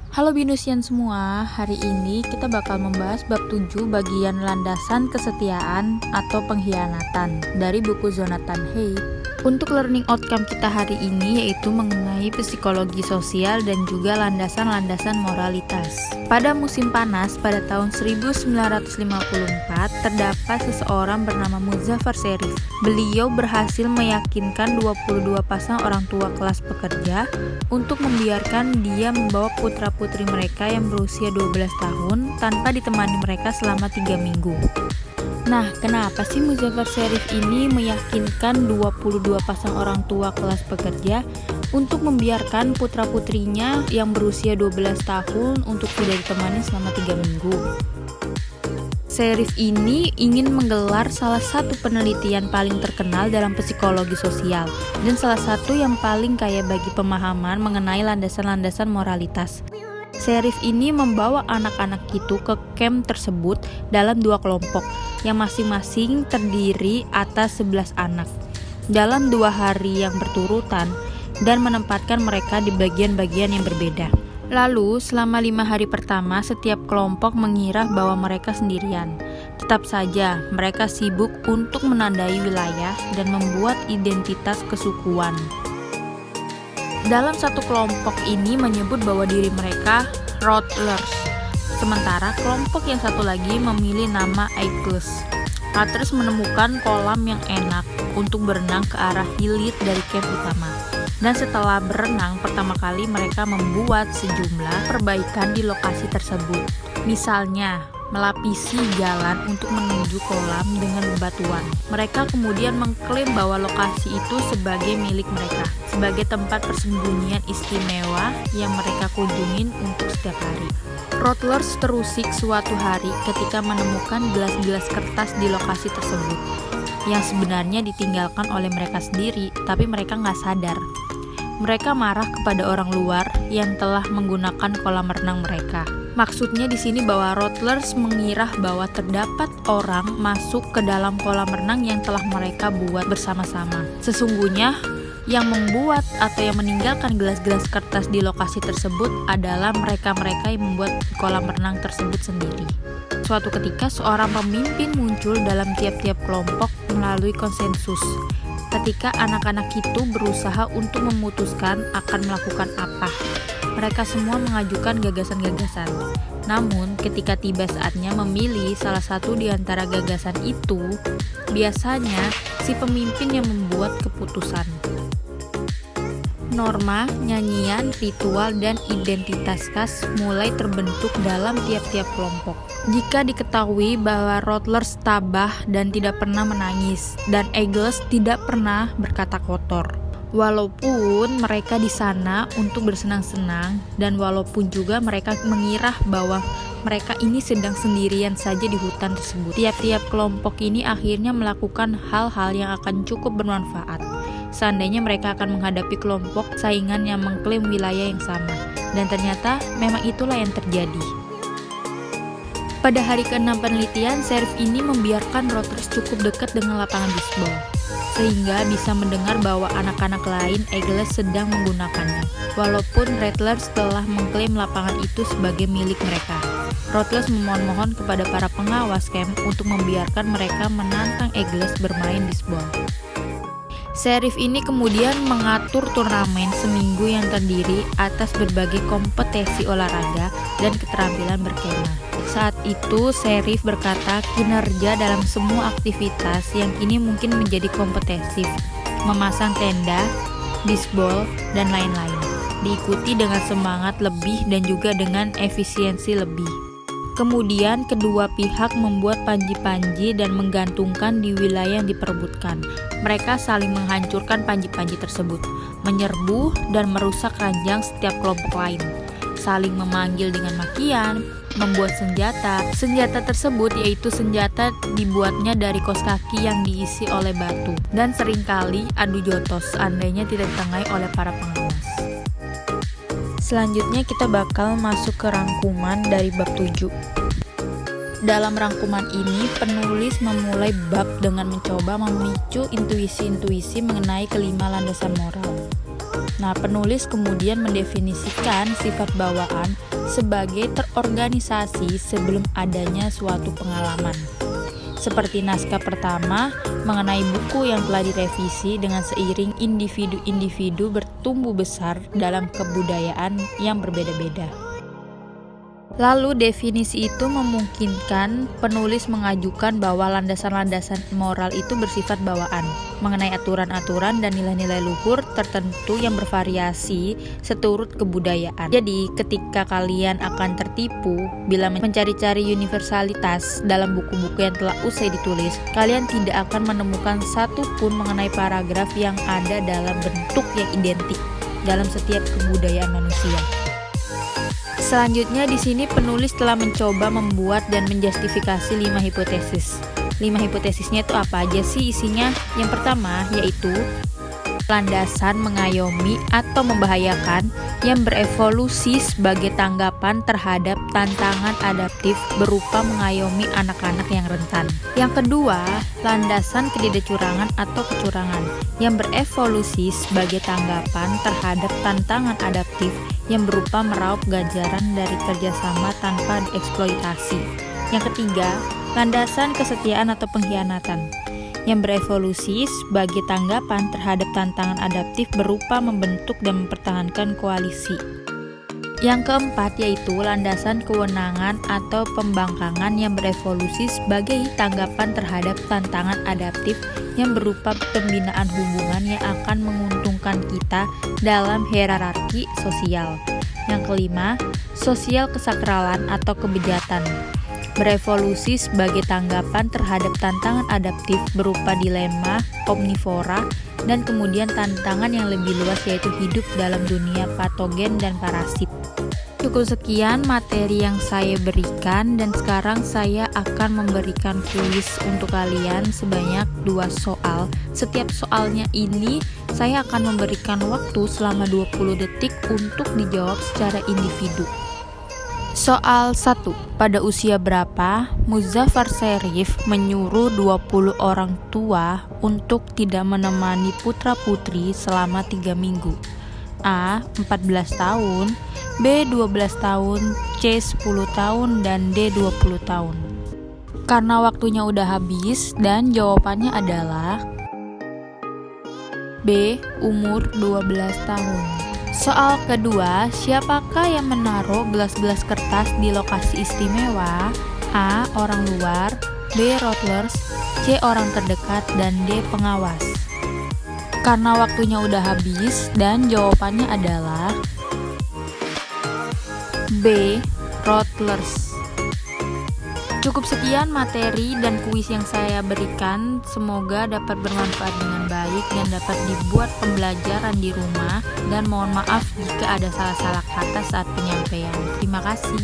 Halo Binusian semua, hari ini kita bakal membahas bab 7 bagian landasan kesetiaan atau pengkhianatan dari buku Jonathan Haidt. Untuk learning outcome kita hari ini yaitu mengenai psikologi sosial dan juga landasan-landasan moralitas. Pada musim panas pada tahun 1954 terdapat seseorang bernama Muzaffar Sherif. Beliau berhasil meyakinkan 22 pasang orang tua kelas pekerja untuk membiarkan dia membawa putra-putri mereka yang berusia 12 tahun tanpa ditemani mereka selama 3 minggu. Nah, kenapa sih Muzaffar Sherif ini meyakinkan 22 pasang orang tua kelas pekerja untuk membiarkan putra-putrinya yang berusia 12 tahun untuk tidak ditemani selama 3 minggu? Sherif ini ingin menggelar salah satu penelitian paling terkenal dalam psikologi sosial dan salah satu yang paling kaya bagi pemahaman mengenai landasan-landasan moralitas. Sherif ini membawa anak-anak itu ke camp tersebut dalam 2 kelompok yang masing-masing terdiri atas 11 anak dalam 2 hari yang berturutan dan menempatkan mereka di bagian-bagian yang berbeda. Lalu selama 5 hari pertama setiap kelompok mengira bahwa mereka sendirian. Tetap saja mereka sibuk untuk menandai wilayah dan membuat identitas kesukuan. Dalam satu kelompok ini menyebut bahwa diri mereka Rotters, sementara kelompok yang satu lagi memilih nama Eagles. Rotters menemukan kolam yang enak untuk berenang ke arah hilir dari camp utama. Dan setelah berenang pertama kali mereka membuat sejumlah perbaikan di lokasi tersebut. Misalnya, melapisi jalan untuk menuju kolam dengan bebatuan. Mereka kemudian mengklaim bahwa lokasi itu sebagai milik mereka, sebagai tempat persembunyian istimewa yang mereka kunjungin untuk setiap hari. Rotters terusik suatu hari ketika menemukan gelas-gelas kertas di lokasi tersebut, yang sebenarnya ditinggalkan oleh mereka sendiri, tapi mereka nggak sadar. Mereka marah kepada orang luar yang telah menggunakan kolam renang mereka. Maksudnya di sini bahwa Rotters mengira bahwa terdapat orang masuk ke dalam kolam renang yang telah mereka buat bersama-sama. Sesungguhnya, yang membuat atau yang meninggalkan gelas-gelas kertas di lokasi tersebut adalah mereka-mereka yang membuat kolam renang tersebut sendiri. Suatu ketika, seorang pemimpin muncul dalam tiap-tiap kelompok melalui konsensus. Ketika anak-anak itu berusaha untuk memutuskan akan melakukan apa, mereka semua mengajukan gagasan-gagasan. Namun, ketika tiba saatnya memilih salah satu di antara gagasan itu, biasanya si pemimpin yang membuat keputusan. Norma, nyanyian, ritual, dan identitas khas mulai terbentuk dalam tiap-tiap kelompok. Jika diketahui bahwa Rotters tabah dan tidak pernah menangis, dan Eagles tidak pernah berkata kotor. Walaupun mereka di sana untuk bersenang-senang, dan walaupun juga mereka mengira bahwa mereka ini sedang sendirian saja di hutan tersebut. Tiap-tiap kelompok ini akhirnya melakukan hal-hal yang akan cukup bermanfaat. Seandainya mereka akan menghadapi kelompok saingan yang mengklaim wilayah yang sama. Dan ternyata memang itulah yang terjadi. Pada hari ke-6 penelitian, Sherif ini membiarkan Rotters cukup dekat dengan lapangan bisbol, sehingga bisa mendengar bahwa anak-anak lain Eagles sedang menggunakannya. Walaupun Rattlers telah mengklaim lapangan itu sebagai milik mereka. Rotters memohon-mohon kepada para pengawas camp untuk membiarkan mereka menantang Eagles bermain bisbol. Sherif ini kemudian mengatur turnamen seminggu yang terdiri atas berbagai kompetisi olahraga dan keterampilan berkemah. Saat itu, Sherif berkata kinerja dalam semua aktivitas yang kini mungkin menjadi kompetitif, memasang tenda, bisbol, dan lain-lain, diikuti dengan semangat lebih dan juga dengan efisiensi lebih. Kemudian kedua pihak membuat panji-panji dan menggantungkan di wilayah yang diperebutkan. Mereka saling menghancurkan panji-panji tersebut, menyerbu dan merusak ranjang setiap kelompok lain, saling memanggil dengan makian, membuat senjata. Senjata tersebut yaitu senjata dibuatnya dari kaos kaki yang diisi oleh batu, dan seringkali adu jotos seandainya tidak ditengahi oleh para pengawas. Selanjutnya kita bakal masuk ke rangkuman dari bab 7. Dalam rangkuman ini, penulis memulai bab dengan mencoba memicu intuisi-intuisi mengenai kelima landasan moral. Nah, penulis kemudian mendefinisikan sifat bawaan sebagai terorganisasi sebelum adanya suatu pengalaman. Seperti naskah pertama mengenai buku yang telah direvisi dengan seiring individu-individu bertumbuh besar dalam kebudayaan yang berbeda-beda. Lalu definisi itu memungkinkan penulis mengajukan bahwa landasan-landasan moral itu bersifat bawaan, mengenai aturan-aturan dan nilai-nilai luhur tertentu yang bervariasi seturut kebudayaan. Jadi, ketika kalian akan tertipu bila mencari-cari universalitas dalam buku-buku yang telah usai ditulis, kalian tidak akan menemukan satu pun mengenai paragraf yang ada dalam bentuk yang identik dalam setiap kebudayaan manusia. Selanjutnya di sini penulis telah mencoba membuat dan menjustifikasi 5 hipotesis. 5 hipotesisnya itu apa aja sih isinya? Yang pertama yaitu landasan mengayomi atau membahayakan yang berevolusi sebagai tanggapan terhadap tantangan adaptif berupa mengayomi anak-anak yang rentan. Yang kedua, landasan ketidakcurangan atau kecurangan yang berevolusi sebagai tanggapan terhadap tantangan adaptif yang berupa meraup ganjaran dari kerjasama tanpa dieksploitasi. Yang ketiga, landasan kesetiaan atau pengkhianatan yang berevolusi sebagai tanggapan terhadap tantangan adaptif berupa membentuk dan mempertahankan koalisi. Yang keempat yaitu landasan kewenangan atau pembangkangan yang berevolusi sebagai tanggapan terhadap tantangan adaptif yang berupa pembinaan hubungan yang akan menguntungkan kita dalam hierarki sosial. Yang kelima, sosial kesakralan atau kebejatan berevolusi sebagai tanggapan terhadap tantangan adaptif berupa dilema, omnivora, dan kemudian tantangan yang lebih luas yaitu hidup dalam dunia patogen dan parasit. Cukup sekian materi yang saya berikan dan sekarang saya akan memberikan kuis untuk kalian sebanyak 2 soal. Setiap soalnya ini saya akan memberikan waktu selama 20 detik untuk dijawab secara individu. Soal 1. Pada usia berapa Muzaffar Sherif menyuruh 20 orang tua untuk tidak menemani putra-putri selama 3 minggu? A. 14 tahun, B. 12 tahun, C. 10 tahun, dan D. 20 tahun. Karena waktunya udah habis dan jawabannya adalah B. Umur 12 tahun. Soal kedua, siapakah yang menaruh gelas-gelas kertas di lokasi istimewa? A. Orang luar, B. Rotlers, C. Orang terdekat, dan D. Pengawas. Karena waktunya udah habis dan jawabannya adalah B. Rotlers. Cukup sekian materi dan kuis yang saya berikan. Semoga dapat bermanfaat dengan baik dan dapat dibuat pembelajaran di rumah. Dan mohon maaf jika ada salah-salah kata saat penyampaian. Terima kasih.